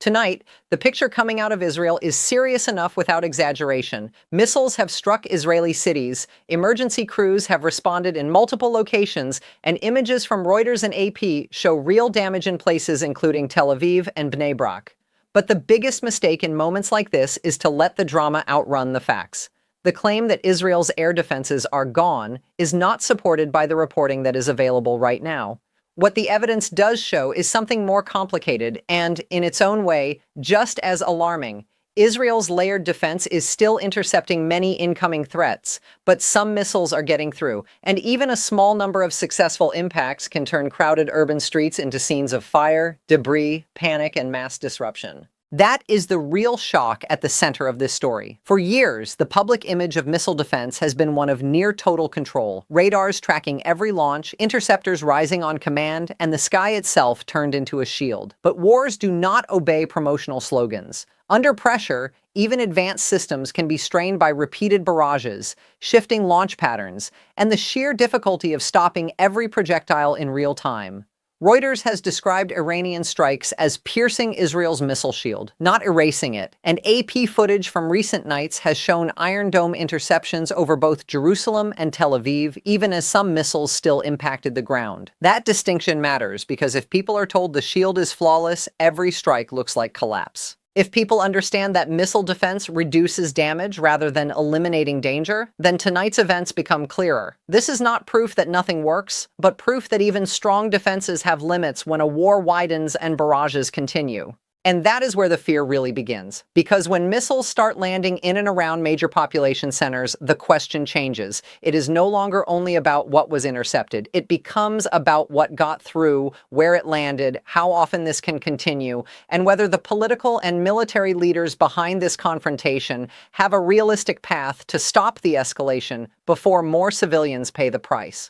Tonight, the picture coming out of Israel is serious enough without exaggeration. Missiles have struck Israeli cities, emergency crews have responded in multiple locations, and images from Reuters and AP show real damage in places including Tel Aviv and Bnei Brak. But the biggest mistake in moments like this is to let the drama outrun the facts. The claim that Israel's air defenses are gone is not supported by the reporting that is available right now. What the evidence does show is something more complicated and, in its own way, just as alarming. Israel's layered defense is still intercepting many incoming threats, but some missiles are getting through, and even a small number of successful impacts can turn crowded urban streets into scenes of fire, debris, panic, and mass disruption. That is the real shock at the center of this story. For years, the public image of missile defense has been one of near total control. Radars tracking every launch, interceptors rising on command, and the sky itself turned into a shield. But wars do not obey promotional slogans. Under pressure, even advanced systems can be strained by repeated barrages, shifting launch patterns, and the sheer difficulty of stopping every projectile in real time. Reuters has described Iranian strikes as piercing Israel's missile shield, not erasing it, and AP footage from recent nights has shown Iron Dome interceptions over both Jerusalem and Tel Aviv, even as some missiles still impacted the ground. That distinction matters because if people are told the shield is flawless, every strike looks like collapse. If people understand that missile defense reduces damage rather than eliminating danger, then tonight's events become clearer. This is not proof that nothing works, but proof that even strong defenses have limits when a war widens and barrages continue. And that is where the fear really begins. Because when missiles start landing in and around major population centers, the question changes. It is no longer only about what was intercepted. It becomes about what got through, where it landed, how often this can continue, and whether the political and military leaders behind this confrontation have a realistic path to stop the escalation before more civilians pay the price.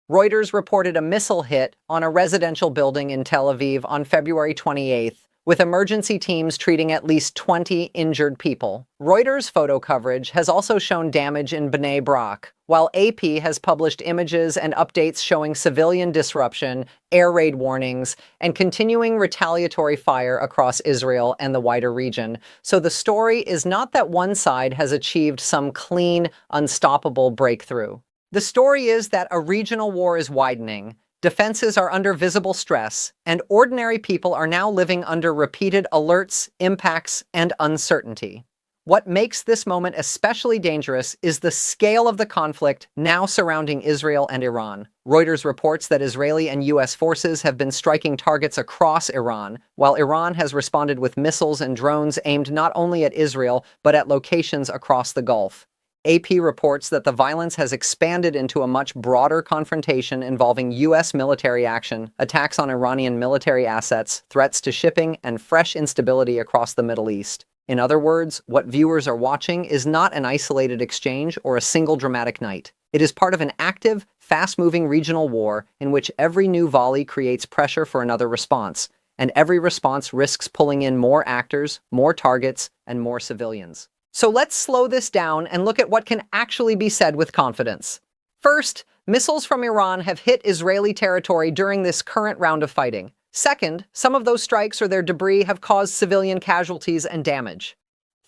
Reuters reported a missile hit on a residential building in Tel Aviv on February 28th. With emergency teams treating at least 20 injured people. Reuters' photo coverage has also shown damage in Bnei Brak, while AP has published images and updates showing civilian disruption, air raid warnings, and continuing retaliatory fire across Israel and the wider region. So the story is not that one side has achieved some clean, unstoppable breakthrough. The story is that a regional war is widening. Defenses are under visible stress, and ordinary people are now living under repeated alerts, impacts, and uncertainty. What makes this moment especially dangerous is the scale of the conflict now surrounding Israel and Iran. Reuters reports that Israeli and U.S. forces have been striking targets across Iran, while Iran has responded with missiles and drones aimed not only at Israel, but at locations across the Gulf. AP reports that the violence has expanded into a much broader confrontation involving U.S. military action, attacks on Iranian military assets, threats to shipping, and fresh instability across the Middle East. In other words, what viewers are watching is not an isolated exchange or a single dramatic night. It is part of an active, fast-moving regional war in which every new volley creates pressure for another response, and every response risks pulling in more actors, more targets, and more civilians. So let's slow this down and look at what can actually be said with confidence. First, missiles from Iran have hit Israeli territory during this current round of fighting. Second, some of those strikes or their debris have caused civilian casualties and damage.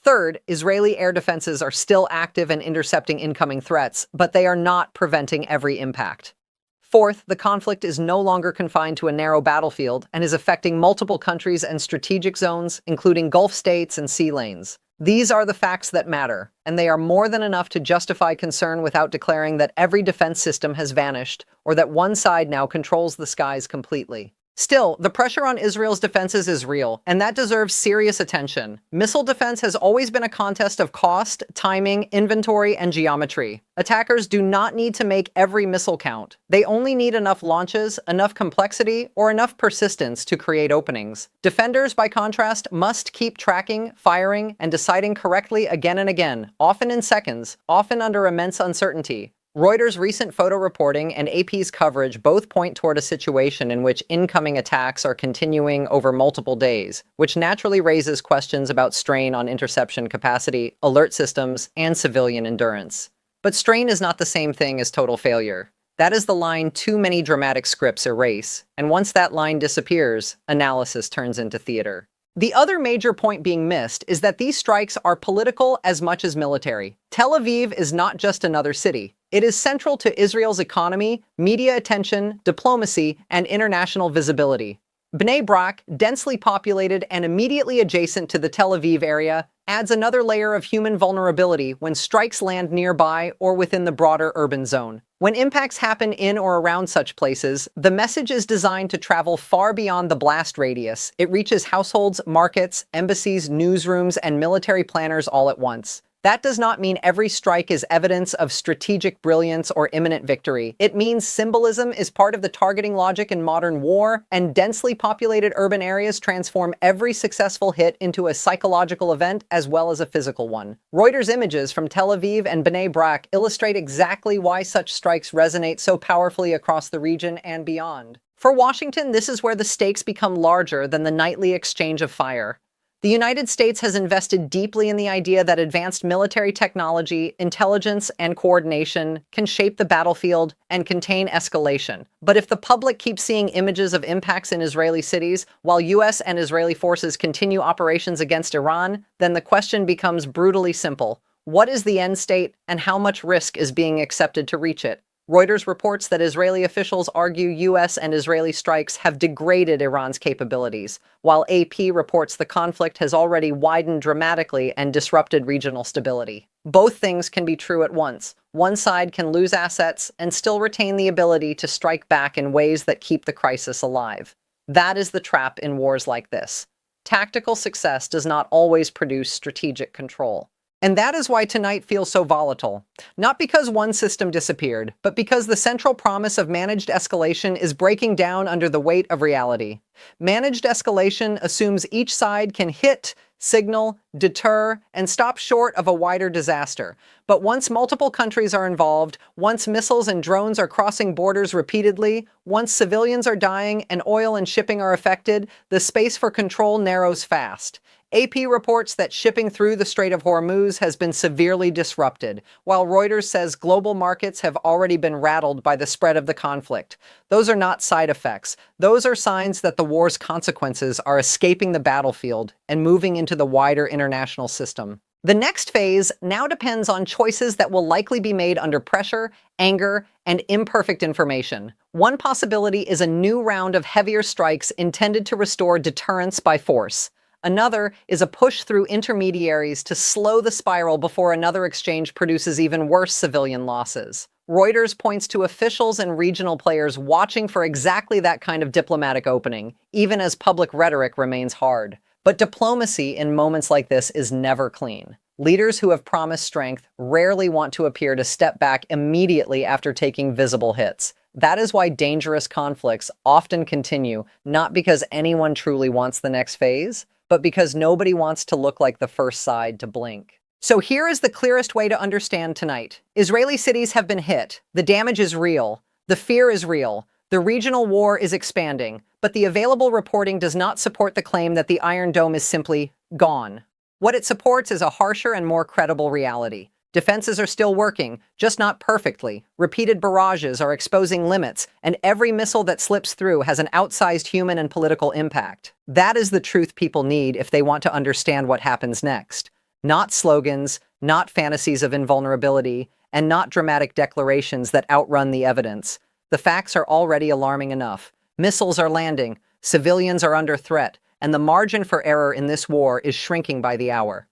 Third, Israeli air defenses are still active and intercepting incoming threats, but they are not preventing every impact. Fourth, the conflict is no longer confined to a narrow battlefield and is affecting multiple countries and strategic zones, including Gulf states and sea lanes. These are the facts that matter, and they are more than enough to justify concern without declaring that every defense system has vanished or that one side now controls the skies completely. Still, the pressure on Israel's defenses is real, and that deserves serious attention. Missile defense has always been a contest of cost, timing, inventory, and geometry. Attackers do not need to make every missile count. They only need enough launches, enough complexity, or enough persistence to create openings. Defenders, by contrast, must keep tracking, firing, and deciding correctly again and again, often in seconds, often under immense uncertainty. Reuters' recent photo reporting and AP's coverage both point toward a situation in which incoming attacks are continuing over multiple days, which naturally raises questions about strain on interception capacity, alert systems, and civilian endurance. But strain is not the same thing as total failure. That is the line too many dramatic scripts erase, and once that line disappears, analysis turns into theater. The other major point being missed is that these strikes are political as much as military. Tel Aviv is not just another city. It is central to Israel's economy, media attention, diplomacy, and international visibility. Bnei Brak, densely populated and immediately adjacent to the Tel Aviv area, adds another layer of human vulnerability when strikes land nearby or within the broader urban zone. When impacts happen in or around such places, the message is designed to travel far beyond the blast radius. It reaches households, markets, embassies, newsrooms, and military planners all at once. That does not mean every strike is evidence of strategic brilliance or imminent victory. It means symbolism is part of the targeting logic in modern war, and densely populated urban areas transform every successful hit into a psychological event as well as a physical one. Reuters images from Tel Aviv and Bnei Brak illustrate exactly why such strikes resonate so powerfully across the region and beyond. For Washington, this is where the stakes become larger than the nightly exchange of fire. The United States has invested deeply in the idea that advanced military technology, intelligence, and coordination can shape the battlefield and contain escalation. But if the public keeps seeing images of impacts in Israeli cities, while US and Israeli forces continue operations against Iran, then the question becomes brutally simple. What is the end state, and how much risk is being accepted to reach it? Reuters reports that Israeli officials argue US and Israeli strikes have degraded Iran's capabilities, while AP reports the conflict has already widened dramatically and disrupted regional stability. Both things can be true at once. One side can lose assets and still retain the ability to strike back in ways that keep the crisis alive. That is the trap in wars like this. Tactical success does not always produce strategic control. And that is why tonight feels so volatile. Not because one system disappeared, but because the central promise of managed escalation is breaking down under the weight of reality. Managed escalation assumes each side can hit, signal, deter, and stop short of a wider disaster. But once multiple countries are involved, once missiles and drones are crossing borders repeatedly, once civilians are dying and oil and shipping are affected, the space for control narrows fast. AP reports that shipping through the Strait of Hormuz has been severely disrupted, while Reuters says global markets have already been rattled by the spread of the conflict. Those are not side effects. Those are signs that the war's consequences are escaping the battlefield and moving into the wider international system. The next phase now depends on choices that will likely be made under pressure, anger, and imperfect information. One possibility is a new round of heavier strikes intended to restore deterrence by force. Another is a push through intermediaries to slow the spiral before another exchange produces even worse civilian losses. Reuters points to officials and regional players watching for exactly that kind of diplomatic opening, even as public rhetoric remains hard. But diplomacy in moments like this is never clean. Leaders who have promised strength rarely want to appear to step back immediately after taking visible hits. That is why dangerous conflicts often continue, not because anyone truly wants the next phase, but because nobody wants to look like the first side to blink. So here is the clearest way to understand tonight. Israeli cities have been hit. The damage is real. The fear is real. The regional war is expanding. But the available reporting does not support the claim that the Iron Dome is simply gone. What it supports is a harsher and more credible reality. Defenses are still working, just not perfectly. Repeated barrages are exposing limits, and every missile that slips through has an outsized human and political impact. That is the truth people need if they want to understand what happens next. Not slogans, not fantasies of invulnerability, and not dramatic declarations that outrun the evidence. The facts are already alarming enough. Missiles are landing, civilians are under threat, and the margin for error in this war is shrinking by the hour.